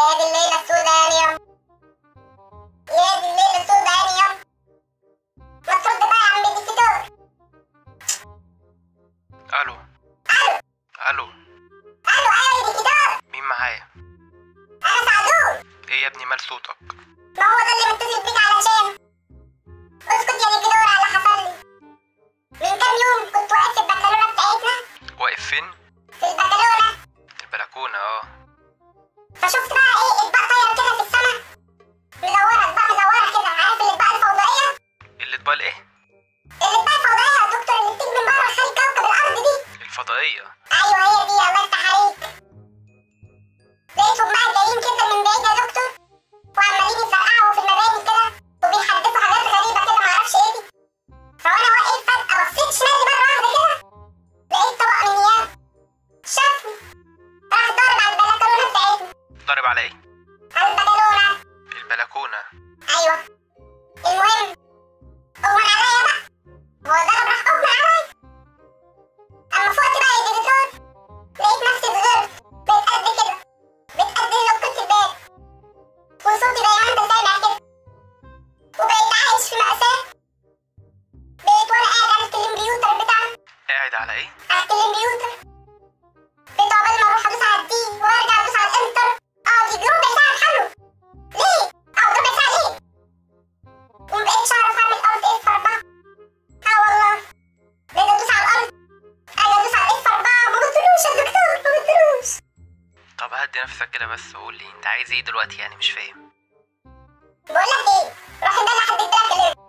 يا دي الليلة السوداء يا مريم، يا دي الليلة السوداء يا مريم. ما ترد بقى يا عم الدكتور. الو. الو. الو. الو ايوه يا دكتور. مين معايا؟ انا سعدون. ايه يا ابني مال صوتك؟ ما هو ده اللي متصل بيك علشان. اسكت يا دكتور على اللي حصل لي. من كام يوم كنت واقف في البكالورة بتاعتنا. واقف فين؟ في البكالورة. البلكونه اه. فشفت بقى ايه اطباق طايرة كده في السما. مدورة اطباق مدورة كده، عارف الاطباق الفوضائية؟ الاطباق ايه؟ الاطباق الفوضائية يا دكتور اللي بتيجي من بره خارج كوكب الارض دي. الفضائيه. ايوه هي دي، الله يفتح عليك. لقيتهم بقى جايين كده من بعيد يا دكتور، وعمالين يفرقعوا في المباني كده، وبيحدفوا حاجات غريبة كده معرفش ايه دي. فوانا واقف فجأة بصيت شمالي مرة واحدة كده، لقيت طبق من نيام شافني، راح ضارب على البلكونة بتاعتنا. ضارب على ايه؟ على البلكونة. البلكونه. ايوه. المهم اغمى عليا بقى، هو ضرب راح اغمى عليا. اما فقت بقى يا دكتور لقيت نفسي اتغرت، بقيت قد كده، بقيت قد نقطة الباب، وصوتي زي ما انت سامع كده، وبقيت عايش في مأساة. بقيت وانا قاعد على الكمبيوتر بتاعنا. قاعد على ايه؟ على الكمبيوتر. بقيت عقبال ما اروح ادوس على الدي وارجع ادوس على الانتر، اقعد يجي ربع ساعة اتحله. ليه؟ اقعد ربع ساعة ليه؟ ومبقتش اعرف اعمل الت اف 4. اه والله. بقيت ادوس على الارض، اجي ادوس على اف 4 ما قلتلوش يا دكتور، ما قلتلوش. طب هدي نفسك كده بس وقول لي انت عايز ايه دلوقتي، يعني مش فاهم. بقول لك ايه، روح ندلع حد يديلك